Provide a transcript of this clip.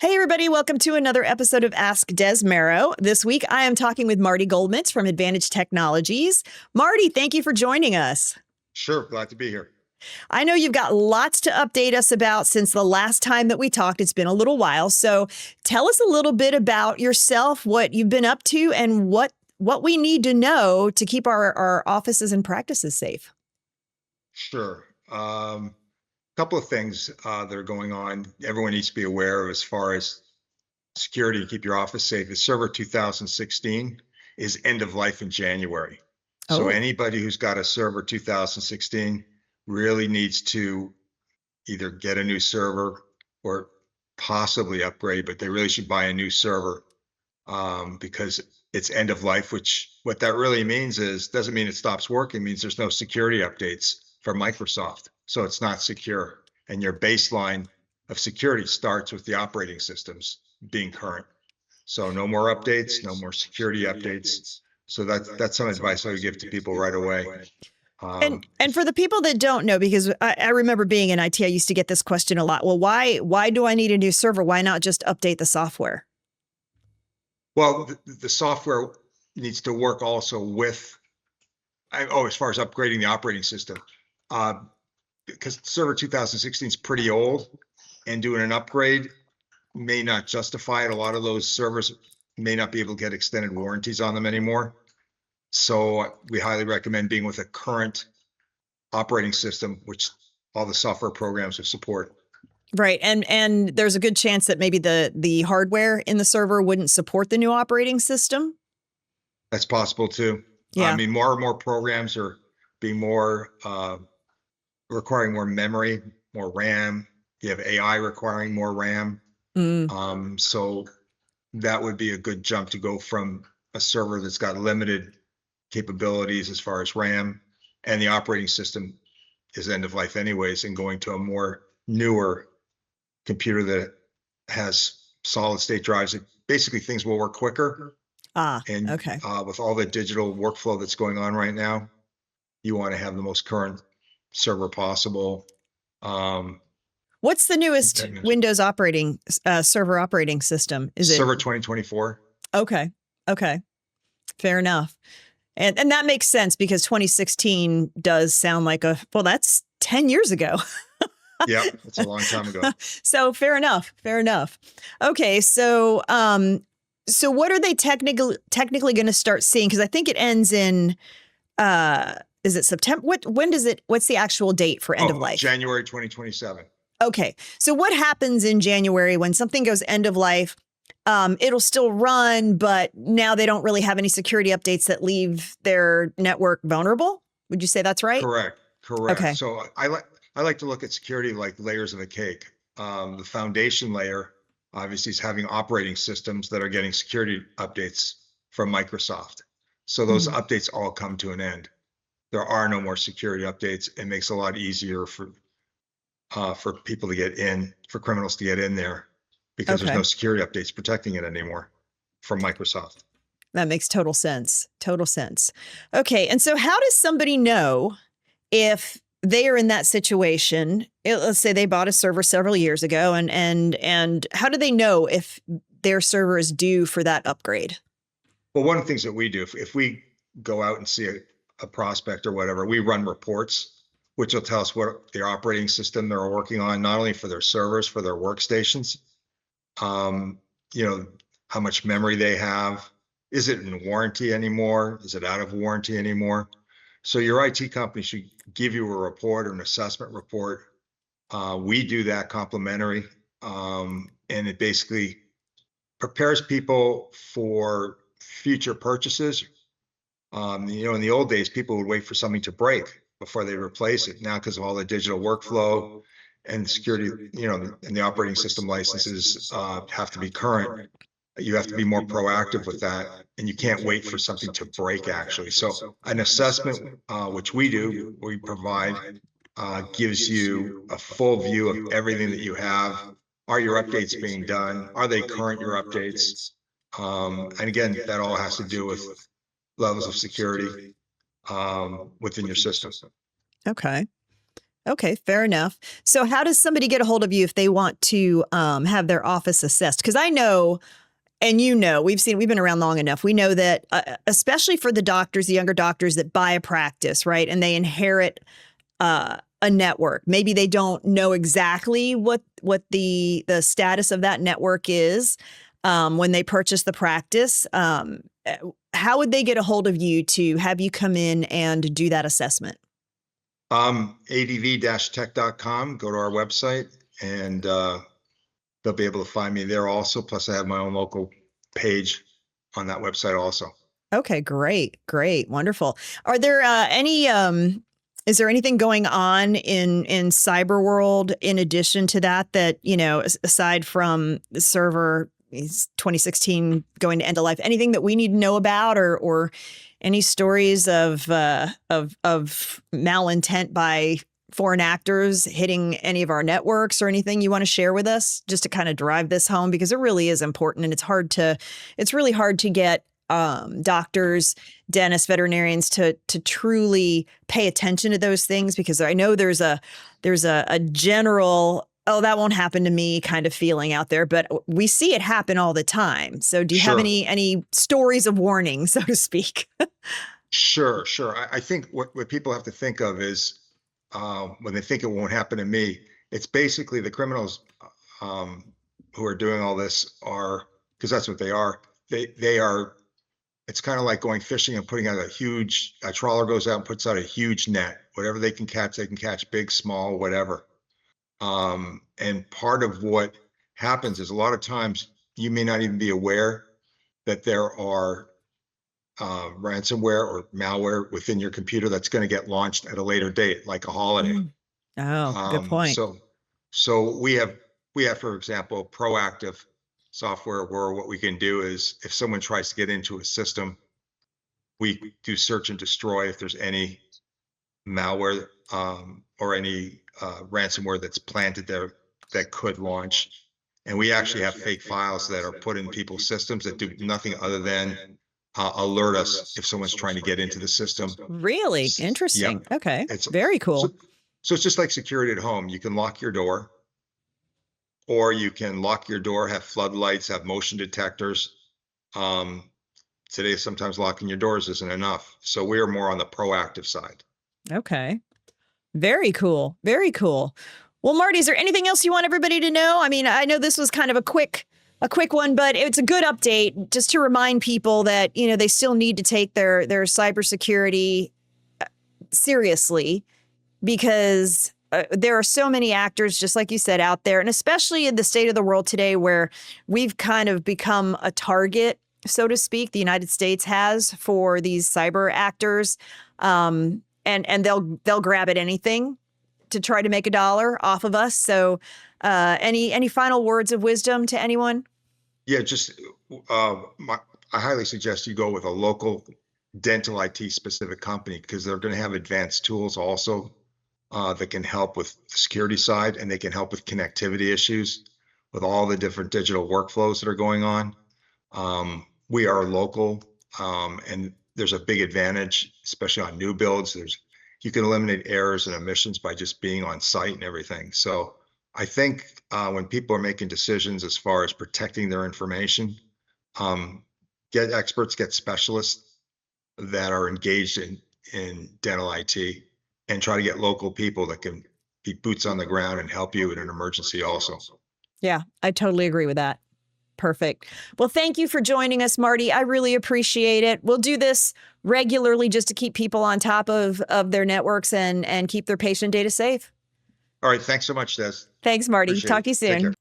Hey, everybody. Welcome to another episode of Ask Dez Merrow. This week, I am talking with Marty Goldmintz from Advantage Technologies. Marty, thank you for joining us. Sure. Glad to be here. I know you've got lots to update us about since the last time that we talked. It's been a little while. So tell us a little bit about yourself, what you've been up to, and what we need to know to keep our offices and practices safe. Sure. Couple of things that are going on. Everyone needs to be aware of as far as security to keep your office safe. The Server 2016 is end of life in January. So anybody who's got a Server 2016 really needs to either get a new server or possibly upgrade, but they really should buy a new server because it's end of life, which what that really means is doesn't mean it stops working, it means there's no security updates for Microsoft. So it's not secure. And your baseline of security starts with the operating systems being current. So no more updates, no more security updates. So that's some advice I would give to people right away. And for the people that don't know, because I remember being in IT, I used to get this question a lot. Well, why do I need a new server? Why not just update the software? Well, the software needs to work also with, as far as upgrading the operating system. Because Server 2016 is pretty old and doing an upgrade may not justify it. A lot of those servers may not be able to get extended warranties on them anymore. So we highly recommend being with a current operating system, which all the software programs will support. Right. And there's a good chance that maybe the hardware in the server wouldn't support the new operating system. That's possible too. Yeah. I mean, more and more programs are being more requiring more memory, more RAM. You have AI requiring more RAM. So that would be a good jump to go from a server that's got limited capabilities as far as RAM, and the operating system is end of life anyways, and going to a more newer computer that has solid state drives. Basically, things will work quicker. Okay. With all the digital workflow that's going on right now, you want to have the most current server possible. What's the newest Windows operating server operating system? Is it Server 2024? Okay. Fair enough. And that makes sense because 2016 does sound like that's 10 years ago. Yeah, it's a long time ago. So fair enough. Okay, so what are they technically going to start seeing? Because I think it ends in is it September? What's the actual date for end of life? January 2027. Okay. So what happens in January when something goes end of life? It'll still run, but now they don't really have any security updates that leave their network vulnerable. Would you say that's right? Correct. Okay. So I like to look at security like layers of a cake. The foundation layer obviously is having operating systems that are getting security updates from Microsoft. So those updates all come to an end. There are no more security updates. It makes it a lot easier for people to get in, for criminals to get in there, because there's no security updates protecting it anymore from Microsoft. That makes total sense. Okay. And so how does somebody know if they are in that situation? Let's say they bought a server several years ago, and how do they know if their server is due for that upgrade? Well, one of the things that we do, if we go out and see a prospect or whatever, we run reports, which will tell us what their operating system they're working on, not only for their servers, for their workstations, how much memory they have. Is it in warranty anymore? Is it out of warranty anymore? So your IT company should give you a report or an assessment report. We do that complimentary, and it basically prepares people for future purchases. In the old days, people would wait for something to break before they replace it. Now, because of all the digital workflow and security, and the operating system licenses have to be current, you have to be more proactive with that, and you can't wait for something to break, actually. So an assessment, which we provide, gives you a full view of everything that you have. Are your updates being done? Are they current, your updates? And again, that all has to do with levels of security within your system. Okay. Okay, fair enough. So how does somebody get a hold of you if they want to have their office assessed? Because I know, and we've been around long enough. We know that, especially for the doctors, the younger doctors that buy a practice, right, and they inherit a network. Maybe they don't know exactly what the status of that network is when they purchase the practice. How would they get a hold of you to have you come in and do that assessment? adv-tech.com. Go to our website, and they'll be able to find me there also. Plus, I have my own local page on that website also. Okay, great, wonderful. Are there is there anything going on in cyber world in addition to that, aside from the server 2016 going to end of life, anything that we need to know about, or any stories of malintent by foreign actors hitting any of our networks, or anything you want to share with us just to kind of drive this home? Because it really is important, and it's really hard to get doctors, dentists, veterinarians to truly pay attention to those things, because I know there's a general, oh, that won't happen to me kind of feeling out there, but we see it happen all the time. So do you have any stories of warning, so to speak? Sure. I think what people have to think of is when they think it won't happen to me, it's basically the criminals who are doing all this are, because that's what they are. They are. It's kind of like going fishing and putting out a trawler goes out and puts out a huge net. Whatever they can catch, big, small, whatever. And part of what happens is a lot of times you may not even be aware that there are ransomware or malware within your computer that's going to get launched at a later date, like a holiday. Oh, good point. So we have, for example, proactive software where what we can do is if someone tries to get into a system, we do search and destroy if there's any malware or any ransomware that's planted there that could launch. And we actually have fake files that are put in people's systems that do nothing other than alert us if someone's trying to get into the system. Really interesting. Yeah. Okay. It's very cool. So it's just like security at home. You can lock your door, or you can lock your door, have floodlights, have motion detectors. Today, sometimes locking your doors isn't enough. So we are more on the proactive side. Okay. Very cool. Well, Marty, is there anything else you want everybody to know? I mean, I know this was kind of a quick one, but it's a good update just to remind people that, they still need to take their cybersecurity seriously, because there are so many actors, just like you said, out there, and especially in the state of the world today, where we've kind of become a target, so to speak. The United States has, for these cyber actors, and they'll grab at anything to try to make a dollar off of us. So, any final words of wisdom to anyone? Yeah, just I highly suggest you go with a local dental IT specific company, because they're going to have advanced tools also that can help with the security side, and they can help with connectivity issues with all the different digital workflows that are going on. We are local, and there's a big advantage, especially on new builds. You can eliminate errors and omissions by just being on site and everything. So I think when people are making decisions as far as protecting their information, get experts, get specialists that are engaged in dental IT, and try to get local people that can be boots on the ground and help you in an emergency also. Yeah, I totally agree with that. Perfect. Well, thank you for joining us, Marty. I really appreciate it. We'll do this regularly just to keep people on top of their networks and keep their patient data safe. All right. Thanks so much, Des. Thanks, Marty. Appreciate Talk it. to you Take soon. care.